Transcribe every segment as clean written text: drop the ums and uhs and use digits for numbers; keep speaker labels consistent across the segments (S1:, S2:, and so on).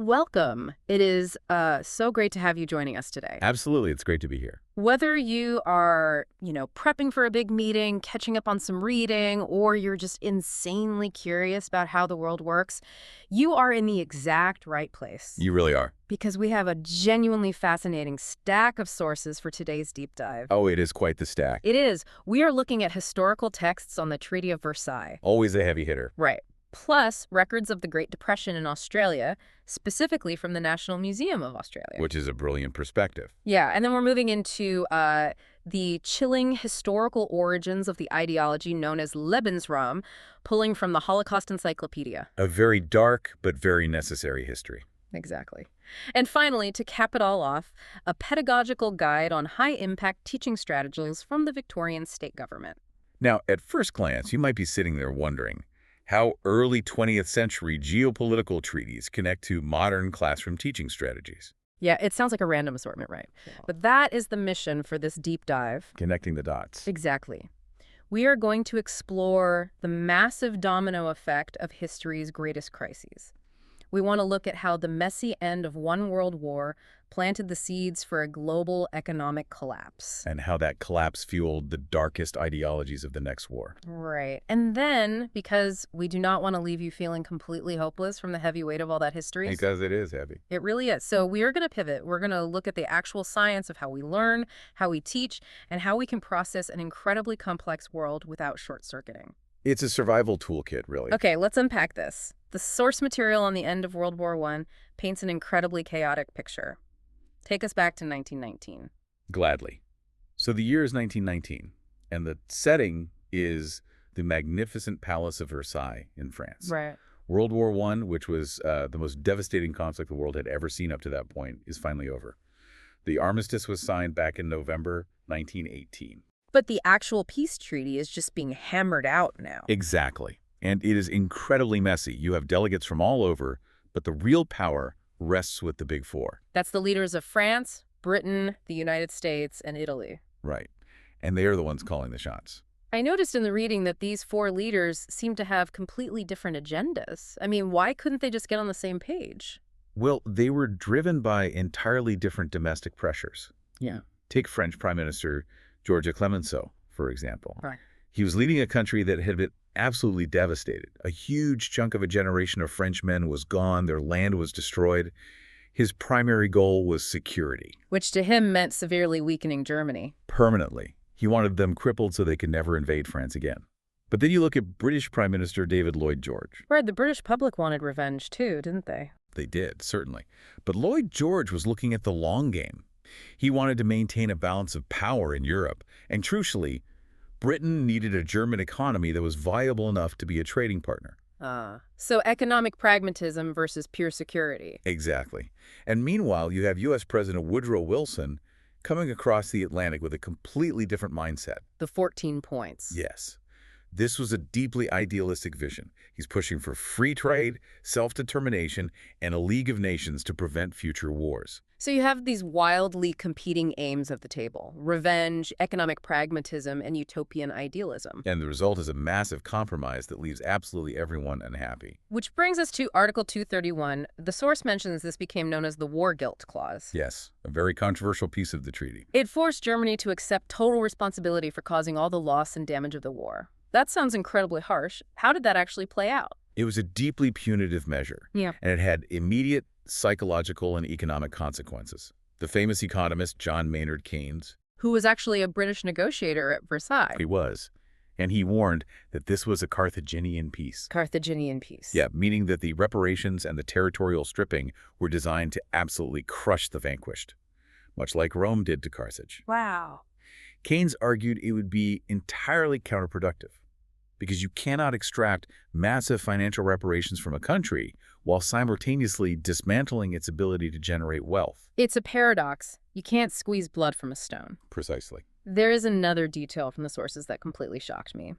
S1: Welcome. It is so great to have you joining us today.
S2: Absolutely. It's great to be here.
S1: Whether you are, prepping for a big meeting, catching up on some reading, or you're just insanely curious about how the world works, you are in the exact right place.
S2: You really are.
S1: Because we have a genuinely fascinating stack of sources for today's deep dive.
S2: Oh, it is quite the stack.
S1: It is. We are looking at historical texts on the Treaty of Versailles.
S2: Always a heavy hitter.
S1: Right. Plus records of the Great Depression in Australia, specifically from the National Museum of Australia.
S2: Which is a brilliant perspective.
S1: Yeah, and then we're moving into the chilling historical origins of the ideology known as Lebensraum, pulling from the Holocaust Encyclopedia.
S2: A very dark but very necessary history.
S1: Exactly. And finally, to cap it all off, a pedagogical guide on high-impact teaching strategies from the Victorian state government.
S2: Now, at first glance, you might be sitting there wondering how early 20th century geopolitical treaties connect to modern classroom teaching strategies.
S1: Yeah, it sounds like a random assortment, right? But that is the mission for this deep dive.
S2: Connecting the dots.
S1: Exactly. We are going to explore the massive domino effect of history's greatest crises. We want to look at how the messy end of one world war planted the seeds for a global economic collapse.
S2: And how that collapse fueled the darkest ideologies of the next war.
S1: Right. And then, because we do not want to leave you feeling completely hopeless from the heavy weight of all that history.
S2: Because it is heavy.
S1: It really is. So we are going to pivot. We're going to look at the actual science of how we learn, how we teach, and how we can process an incredibly complex world without short-circuiting.
S2: It's a survival toolkit, really.
S1: Okay, let's unpack this. The source material on the end of World War I paints an incredibly chaotic picture. Take us back to 1919.
S2: Gladly. So the year is 1919, and the setting is the magnificent Palace of Versailles in France.
S1: Right.
S2: World War I, which was the most devastating conflict the world had ever seen up to that point, is finally over. The armistice was signed back in November 1918.
S1: But the actual peace treaty is just being hammered out now.
S2: Exactly. And it is incredibly messy. You have delegates from all over, but the real power rests with the Big Four.
S1: That's the leaders of France, Britain, the United States, and Italy.
S2: Right. And they are the ones calling the shots.
S1: I noticed in the reading that these four leaders seem to have completely different agendas. I mean, why couldn't they just get on the same page?
S2: Well, they were driven by entirely different domestic pressures.
S1: Yeah.
S2: Take French Prime Minister George Clemenceau, for example.
S1: Right.
S2: He was leading a country that had been absolutely devastated. A huge chunk of a generation of Frenchmen was gone. Their land was destroyed. His primary goal was security.
S1: Which to him meant severely weakening Germany.
S2: Permanently. He wanted them crippled so they could never invade France again. But then you look at British Prime Minister David Lloyd George.
S1: Right, the British public wanted revenge too, didn't they?
S2: They did, certainly. But Lloyd George was looking at the long game. He wanted to maintain a balance of power in Europe. And crucially, Britain needed a German economy that was viable enough to be a trading partner.
S1: So economic pragmatism versus pure security.
S2: Exactly. And meanwhile, you have U.S. President Woodrow Wilson coming across the Atlantic with a completely different mindset.
S1: The 14 points.
S2: Yes. This was a deeply idealistic vision. He's pushing for free trade, self-determination, and a League of Nations to prevent future wars.
S1: So you have these wildly competing aims at the table: revenge, economic pragmatism, and utopian idealism.
S2: And the result is a massive compromise that leaves absolutely everyone unhappy.
S1: Which brings us to Article 231. The source mentions this became known as the War Guilt Clause.
S2: Yes, a very controversial piece of the treaty.
S1: It forced Germany to accept total responsibility for causing all the loss and damage of the war. That sounds incredibly harsh. How did that actually play out?
S2: It was a deeply punitive measure.
S1: Yeah.
S2: And it had immediate psychological and economic consequences. The famous economist John Maynard Keynes,
S1: who was actually a British negotiator at Versailles.
S2: He was. And he warned that this was a Carthaginian peace.
S1: Carthaginian peace.
S2: Yeah, meaning that the reparations and the territorial stripping were designed to absolutely crush the vanquished, much like Rome did to Carthage.
S1: Wow.
S2: Keynes argued it would be entirely counterproductive, because you cannot extract massive financial reparations from a country while simultaneously dismantling its ability to generate wealth.
S1: It's a paradox. You can't squeeze blood from a stone.
S2: Precisely.
S1: There is another detail from the sources that completely shocked me.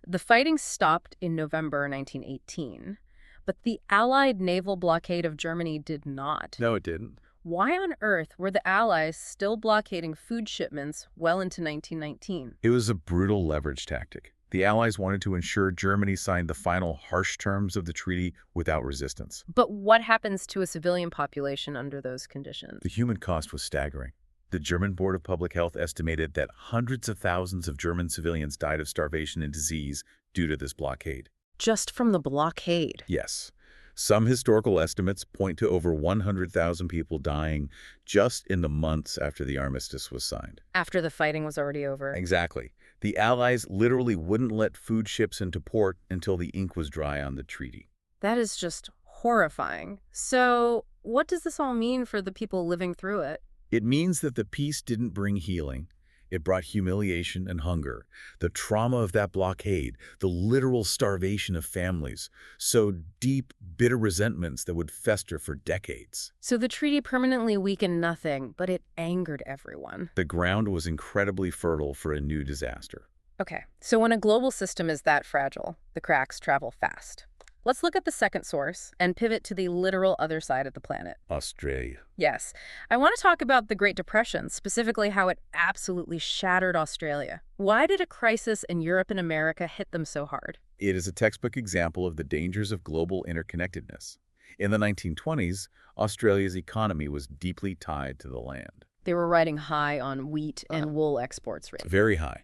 S1: The fighting stopped in November 1918, but the Allied naval blockade of Germany did not.
S2: No, it didn't.
S1: Why on earth were the Allies still blockading food shipments well into 1919?
S2: It was a brutal leverage tactic. The Allies wanted to ensure Germany signed the final harsh terms of the treaty without resistance.
S1: But what happens to a civilian population under those conditions?
S2: The human cost was staggering. The German Board of Public Health estimated that hundreds of thousands of German civilians died of starvation and disease due to this blockade.
S1: Just from the blockade?
S2: Yes. Some historical estimates point to over 100,000 people dying just in the months after the armistice was signed.
S1: After the fighting was already over?
S2: Exactly. The Allies literally wouldn't let food ships into port until the ink was dry on the treaty.
S1: That is just horrifying. So, what does this all mean for the people living through it?
S2: It means that the peace didn't bring healing. It brought humiliation and hunger. The trauma of that blockade, the literal starvation of families, sowed deep, bitter resentments that would fester for decades.
S1: So the treaty permanently weakened nothing, but it angered everyone.
S2: The ground was incredibly fertile for a new disaster.
S1: Okay, so when a global system is that fragile, the cracks travel fast. Let's look at the second source and pivot to the literal other side of the planet.
S2: Australia.
S1: Yes, I want to talk about the Great Depression, specifically how it absolutely shattered Australia. Why did a crisis in Europe and America hit them so hard?
S2: It is a textbook example of the dangers of global interconnectedness. In the 1920s, Australia's economy was deeply tied to the land.
S1: They were riding high on wheat and wool exports, right?
S2: Very high.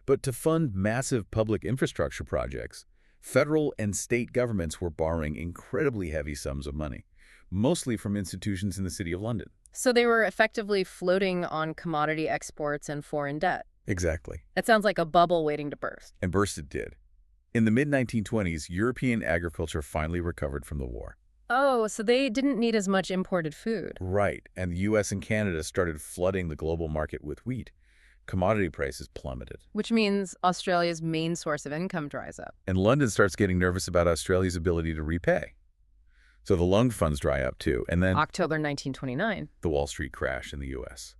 S2: But to fund massive public infrastructure projects, federal and state governments were borrowing incredibly heavy sums of money, mostly from institutions in the City of London.
S1: So they were effectively floating on commodity exports and foreign debt.
S2: Exactly.
S1: That sounds like a bubble waiting to burst.
S2: And burst it did. In the mid-1920s, European agriculture finally recovered from the war.
S1: Oh, so they didn't need as much imported food.
S2: Right, and the U.S. and Canada started flooding the global market with wheat. Commodity prices plummeted.
S1: Which means Australia's main source of income dries up.
S2: And London starts getting nervous about Australia's ability to repay. So the loan funds dry up too, and then
S1: October 1929.
S2: the Wall Street crash in the U.S.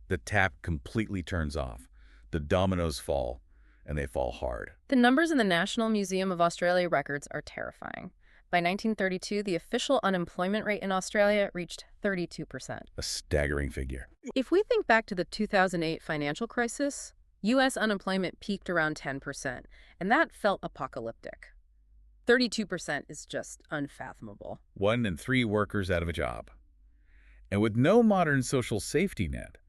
S2: The tap completely turns off. The dominoes fall, and they fall hard.
S1: The numbers in the National Museum of Australia records are terrifying. By 1932, the official unemployment rate in Australia reached 32%.
S2: A staggering figure.
S1: If we think back to the 2008 financial crisis, U.S. unemployment peaked around 10%, and that felt apocalyptic. 32% is just unfathomable.
S2: 1 in 3 workers out of a job. And with no modern social safety net,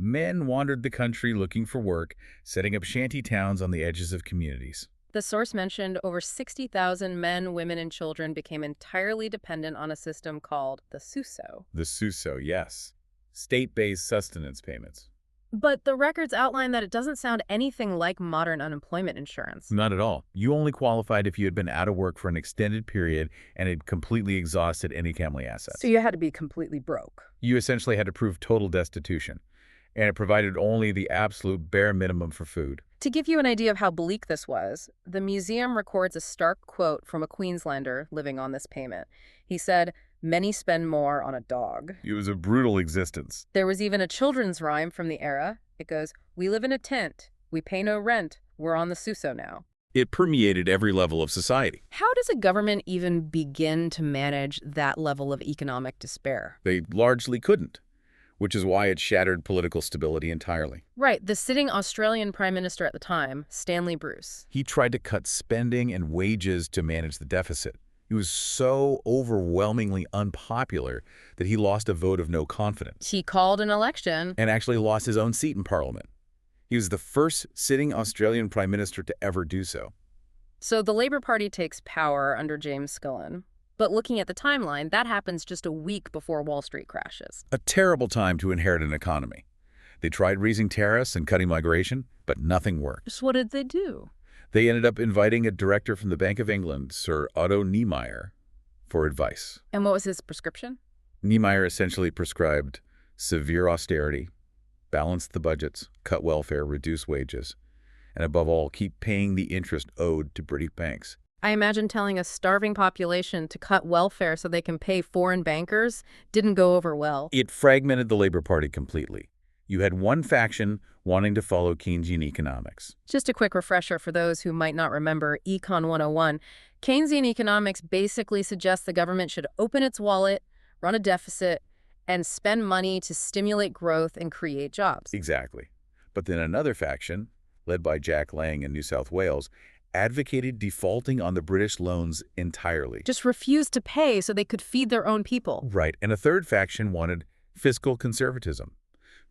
S2: men wandered the country looking for work, setting up shanty towns on the edges of communities.
S1: The source mentioned over 60,000 men, women, and children became entirely dependent on a system called the SUSO.
S2: The SUSO, yes. State-based sustenance payments.
S1: But the records outline that it doesn't sound anything like modern unemployment insurance.
S2: Not at all. You only qualified if you had been out of work for an extended period and had completely exhausted any family assets.
S1: So you had to be completely broke.
S2: You essentially had to prove total destitution, and it provided only the absolute bare minimum for food.
S1: To give you an idea of how bleak this was, the museum records a stark quote from a Queenslander living on this payment. He said, "Many spend more on a dog."
S2: It was a brutal existence.
S1: There was even a children's rhyme from the era. It goes, "We live in a tent. We pay no rent. We're on the SUSO now."
S2: It permeated every level of society.
S1: How does a government even begin to manage that level of economic despair?
S2: They largely couldn't, which is why it shattered political stability entirely.
S1: Right, the sitting Australian Prime Minister at the time, Stanley Bruce.
S2: He tried to cut spending and wages to manage the deficit. He was so overwhelmingly unpopular that he lost a vote of no confidence.
S1: He called an election.
S2: And actually lost his own seat in Parliament. He was the first sitting Australian Prime Minister to ever do so.
S1: So the Labour Party takes power under James Skillen. But looking at the timeline, that happens just a week before Wall Street crashes.
S2: A terrible time to inherit an economy. They tried raising tariffs and cutting migration, but nothing worked.
S1: So what did they do?
S2: They ended up inviting a director from the Bank of England, Sir Otto Niemeyer, for advice.
S1: And what was his prescription?
S2: Niemeyer essentially prescribed severe austerity, balance the budgets, cut welfare, reduce wages, and above all, keep paying the interest owed to British banks.
S1: I imagine telling a starving population to cut welfare so they can pay foreign bankers didn't go over well.
S2: It fragmented the Labour Party completely. You had one faction wanting to follow Keynesian economics.
S1: Just a quick refresher for those who might not remember Econ 101. Keynesian economics basically suggests the government should open its wallet, run a deficit, and spend money to stimulate growth and create jobs.
S2: Exactly. But then another faction, led by Jack Lang in New South Wales, advocated defaulting on the British loans entirely.
S1: Just refused to pay so they could feed their own people.
S2: Right, and a third faction wanted fiscal conservatism.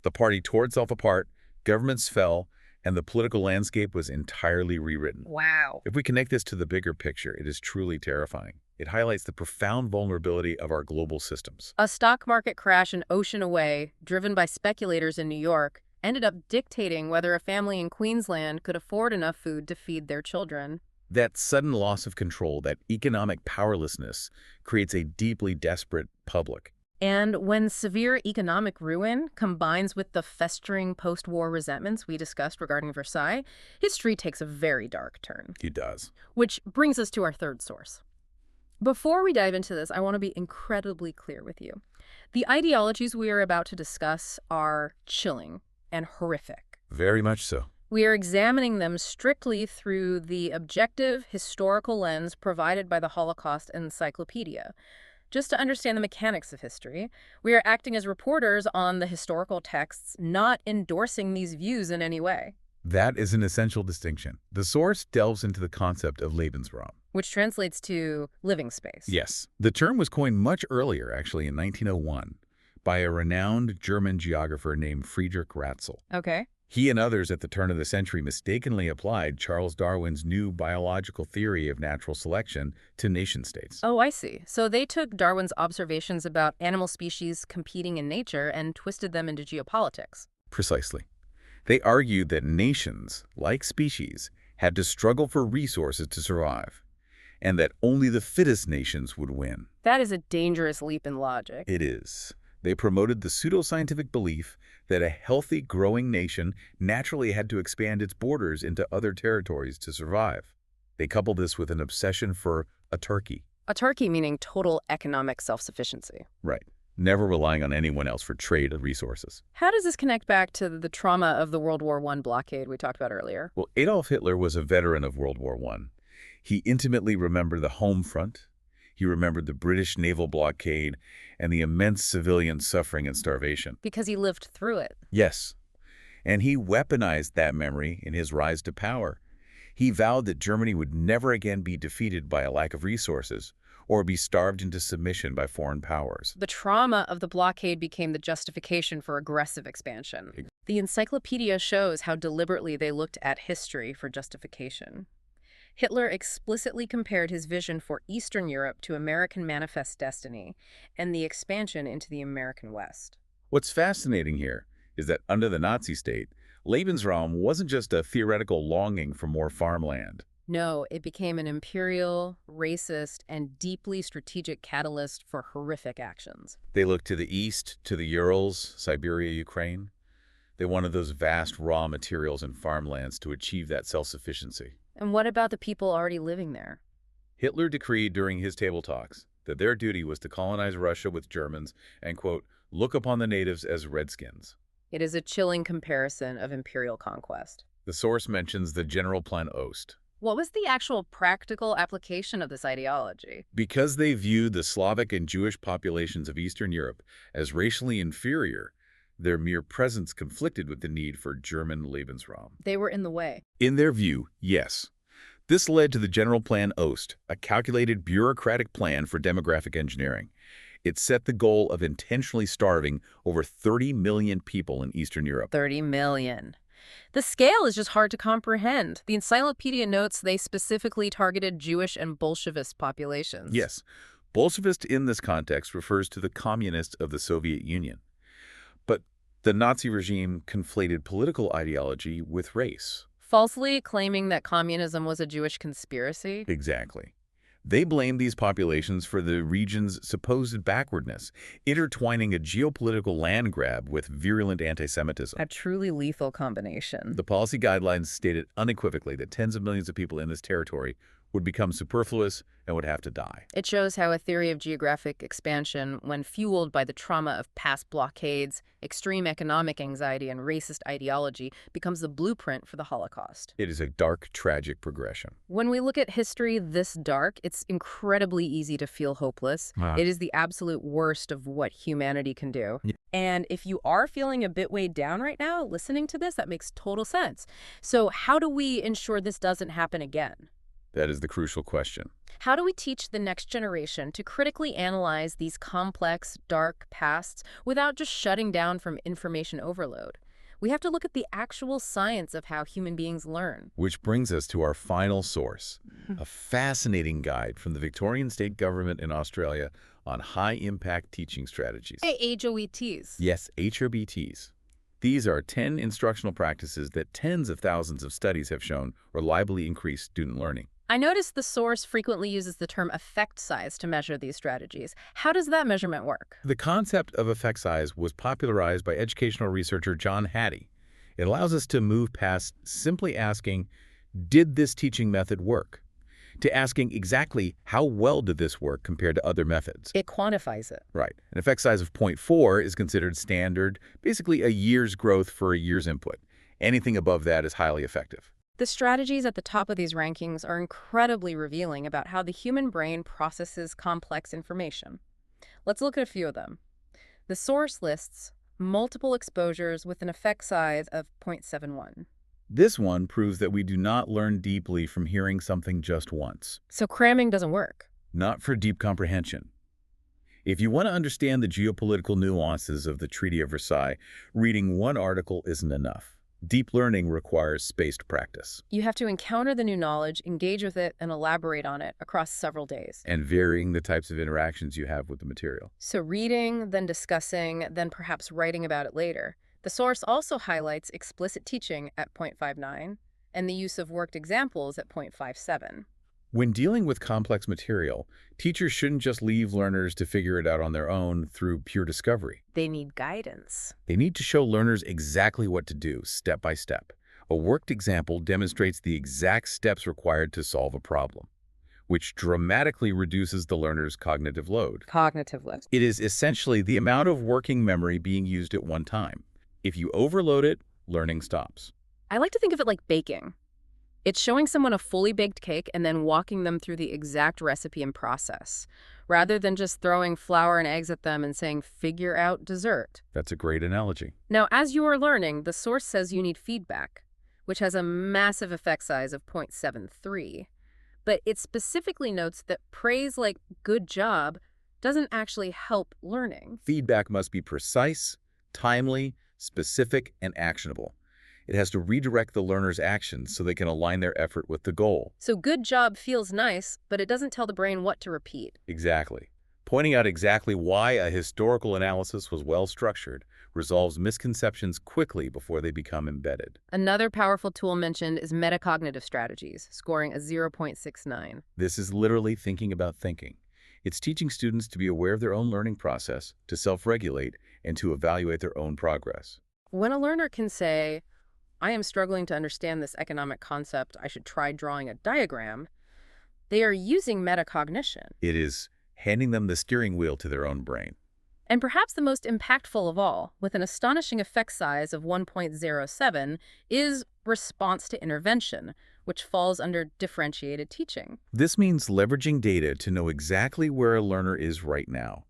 S2: The party tore itself apart, governments fell, and the political landscape was entirely rewritten.
S1: Wow.
S2: If we connect this to the bigger picture, it is truly terrifying. It highlights the profound vulnerability of our global systems.
S1: A stock market crash an ocean away, driven by speculators in New York, ended up dictating whether a family in Queensland could afford enough food to feed their children.
S2: That sudden loss of control, that economic powerlessness, creates a deeply desperate public.
S1: And when severe economic ruin combines with the festering post-war resentments we discussed regarding Versailles, history takes a very dark turn.
S2: It does.
S1: Which brings us to our third source. Before we dive into this, I want to be incredibly clear with you. The ideologies we are about to discuss are chilling and horrific.
S2: Very much so.
S1: We are examining them strictly through the objective historical lens provided by the Holocaust Encyclopedia. Just to understand the mechanics of history, we are acting as reporters on the historical texts, not endorsing these views in any way.
S2: That is an essential distinction. The source delves into the concept of Lebensraum,
S1: Which translates to living space.
S2: yes. The term was coined much earlier, actually, in 1901, by a renowned German geographer named Friedrich Ratzel.
S1: Okay.
S2: He and others at the turn of the century mistakenly applied Charles Darwin's new biological theory of natural selection to nation-states.
S1: Oh, I see. So they took Darwin's observations about animal species competing in nature and twisted them into geopolitics.
S2: Precisely. They argued that nations, like species, had to struggle for resources to survive, and that only the fittest nations would win.
S1: That is a dangerous leap in logic.
S2: It is. They promoted the pseudoscientific belief that a healthy, growing nation naturally had to expand its borders into other territories to survive. They coupled this with an obsession for a Turkey.
S1: A Turkey meaning total economic self-sufficiency.
S2: Right. Never relying on anyone else for trade and resources.
S1: How does this connect back to the trauma of the World War I blockade we talked about earlier?
S2: Well, Adolf Hitler was a veteran of World War I. He intimately remembered the home front. He remembered the British naval blockade and the immense civilian suffering and starvation.
S1: Because he lived through it.
S2: Yes. And he weaponized that memory in his rise to power. He vowed that Germany would never again be defeated by a lack of resources or be starved into submission by foreign powers.
S1: The trauma of the blockade became the justification for aggressive expansion. The encyclopedia shows how deliberately they looked at history for justification. Hitler explicitly compared his vision for Eastern Europe to American manifest destiny and the expansion into the American West.
S2: What's fascinating here is that under the Nazi state, Lebensraum wasn't just a theoretical longing for more farmland.
S1: No, it became an imperial, racist, and deeply strategic catalyst for horrific actions.
S2: They looked to the east, to the Urals, Siberia, Ukraine. They wanted those vast raw materials and farmlands to achieve that self-sufficiency.
S1: And what about the people already living there?
S2: Hitler decreed during his table talks that their duty was to colonize Russia with Germans and, quote, look upon the natives as redskins.
S1: It is a chilling comparison of imperial conquest.
S2: The source mentions the General Plan Ost.
S1: What was the actual practical application of this ideology?
S2: Because they viewed the Slavic and Jewish populations of Eastern Europe as racially inferior, their mere presence conflicted with the need for German Lebensraum.
S1: They were in the way.
S2: In their view, yes. This led to the General Plan Ost, a calculated bureaucratic plan for demographic engineering. It set the goal of intentionally starving over 30 million people in Eastern Europe.
S1: 30 million. The scale is just hard to comprehend. The encyclopedia notes they specifically targeted Jewish and Bolshevist populations.
S2: Yes, Bolshevist in this context refers to the communists of the Soviet Union. But the Nazi regime conflated political ideology with race.
S1: Falsely claiming that communism was a Jewish conspiracy?
S2: Exactly. They blamed these populations for the region's supposed backwardness, intertwining a geopolitical land grab with virulent anti-Semitism.
S1: A truly lethal combination.
S2: The policy guidelines stated unequivocally that tens of millions of people in this territory would become superfluous and would have to die.
S1: It shows how a theory of geographic expansion, when fueled by the trauma of past blockades, extreme economic anxiety, and racist ideology, becomes the blueprint for the Holocaust.
S2: It is a dark, tragic progression.
S1: When we look at history this dark, it's incredibly easy to feel hopeless. It is the absolute worst of what humanity can do.
S2: Yeah.
S1: And if you are feeling a bit weighed down right now, listening to this, that makes total sense. So how do we ensure this doesn't happen again?
S2: That is the crucial question.
S1: How do we teach the next generation to critically analyze these complex, dark pasts without just shutting down from information overload? We have to look at the actual science of how human beings learn.
S2: Which brings us to our final source, a fascinating guide from the Victorian state government in Australia on high-impact teaching strategies.
S1: HOETs.
S2: Yes, HOBTs. These are 10 instructional practices that tens of thousands of studies have shown reliably increase student learning.
S1: I noticed the source frequently uses the term effect size to measure these strategies. How does that measurement work?
S2: The concept of effect size was popularized by educational researcher John Hattie. It allows us to move past simply asking, did this teaching method work? To asking exactly how well did this work compared to other methods.
S1: It quantifies it.
S2: Right. An effect size of 0.4 is considered standard, basically a year's growth for a year's input. Anything above that is highly effective.
S1: The strategies at the top of these rankings are incredibly revealing about how the human brain processes complex information. Let's look at a few of them. The source lists multiple exposures with an effect size of 0.71.
S2: This one proves that we do not learn deeply from hearing something just once.
S1: So cramming doesn't work.
S2: Not for deep comprehension. If you want to understand the geopolitical nuances of the Treaty of Versailles, reading one article isn't enough. Deep learning requires spaced practice.
S1: You have to encounter the new knowledge, engage with it, and elaborate on it across several days.
S2: And varying the types of interactions you have with the material.
S1: So reading, then discussing, then perhaps writing about it later. The source also highlights explicit teaching at 0.59 and the use of worked examples at 0.57.
S2: When dealing with complex material, teachers shouldn't just leave learners to figure it out on their own through pure discovery.
S1: They need guidance.
S2: They need to show learners exactly what to do, step by step. A worked example demonstrates the exact steps required to solve a problem, which dramatically reduces the learner's cognitive load.
S1: Cognitive load.
S2: It is essentially the amount of working memory being used at one time. If you overload it, learning stops.
S1: I like to think of it like baking. It's showing someone a fully baked cake and then walking them through the exact recipe and process, rather than just throwing flour and eggs at them and saying, figure out dessert.
S2: That's a great analogy.
S1: Now, as you are learning, the source says you need feedback, which has a massive effect size of 0.73. But it specifically notes that praise like good job doesn't actually help learning.
S2: Feedback must be precise, timely, specific, and actionable. It has to redirect the learner's actions so they can align their effort with the goal.
S1: So good job feels nice, but it doesn't tell the brain what to repeat.
S2: Exactly. Pointing out exactly why a historical analysis was well-structured resolves misconceptions quickly before they become embedded.
S1: Another powerful tool mentioned is metacognitive strategies, scoring a 0.69.
S2: This is literally thinking about thinking. It's teaching students to be aware of their own learning process, to self-regulate, and to evaluate their own progress.
S1: When a learner can say, I am struggling to understand this economic concept, I should try drawing a diagram, they are using metacognition.
S2: It is handing them the steering wheel to their own brain.
S1: And perhaps the most impactful of all, with an astonishing effect size of 1.07, is response to intervention, which falls under differentiated teaching.
S2: This means leveraging data to know exactly where a learner is right now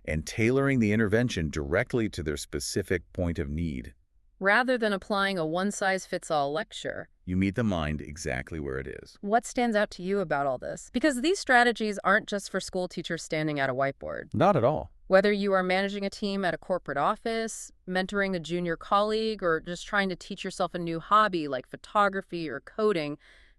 S2: and tailoring the intervention directly to their specific point of need.
S1: Rather than applying a one-size-fits-all lecture,
S2: You meet the mind exactly where it is.
S1: what stands out to you about all this? Because these strategies aren't just for school teachers standing at a whiteboard.
S2: Not at all.
S1: Whether you are managing a team at a corporate office, mentoring a junior colleague, or just trying to teach yourself a new hobby like photography or coding,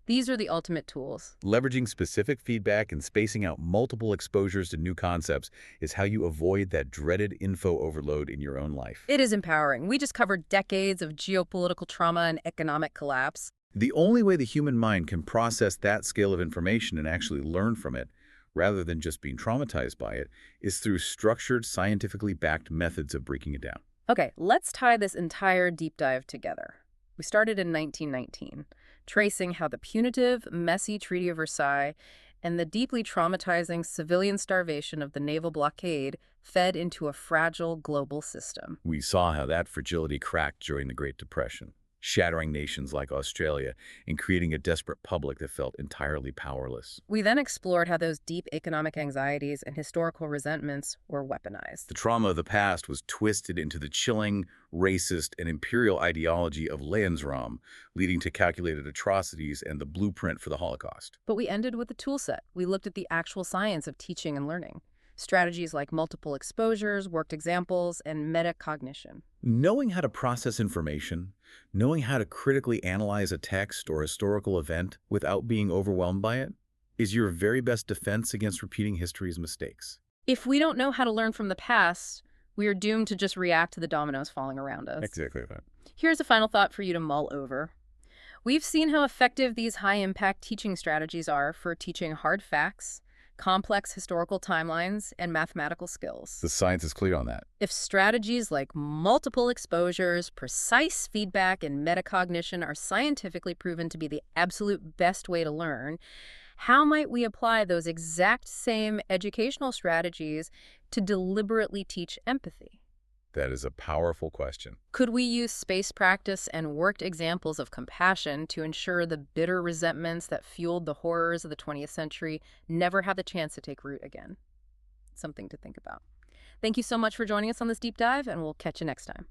S1: these are the ultimate tools.
S2: Leveraging specific feedback and spacing out multiple exposures to new concepts is how you avoid that dreaded info overload in your own life.
S1: It is empowering. We just covered decades of geopolitical trauma and economic collapse.
S2: The only way the human mind can process that scale of information and actually learn from it, rather than just being traumatized by it, is through structured, scientifically backed methods of breaking it down.
S1: Okay, let's tie this entire deep dive together. We started in 1919. tracing how the punitive, messy Treaty of Versailles and the deeply traumatizing civilian starvation of the naval blockade fed into a fragile global system.
S2: We saw how that fragility cracked during the Great Depression, shattering nations like Australia and creating a desperate public that felt entirely powerless.
S1: We then explored how those deep economic anxieties and historical resentments were weaponized.
S2: The trauma of the past was twisted into the chilling, racist, and imperial ideology of Lebensraum, leading to calculated atrocities and the blueprint for the Holocaust.
S1: But we ended with a tool set. We looked at the actual science of teaching and learning. Strategies like multiple exposures, worked examples, and metacognition.
S2: Knowing how to process information, knowing how to critically analyze a text or historical event without being overwhelmed by it, is your very best defense against repeating history's mistakes.
S1: If we don't know how to learn from the past, we are doomed to just react to the dominoes falling around us.
S2: Exactly that.
S1: Here's a final thought for you to mull over. We've seen how effective these high-impact teaching strategies are for teaching hard facts, complex historical timelines, and mathematical skills.
S2: The science is clear on that.
S1: If strategies like multiple exposures, precise feedback, and metacognition are scientifically proven to be the absolute best way to learn, how might we apply those exact same educational strategies to deliberately teach empathy?
S2: That is a powerful question.
S1: Could we use space practice and worked examples of compassion to ensure the bitter resentments that fueled the horrors of the 20th century never have the chance to take root again? Something to think about. Thank you so much for joining us on this deep dive, and we'll catch you next time.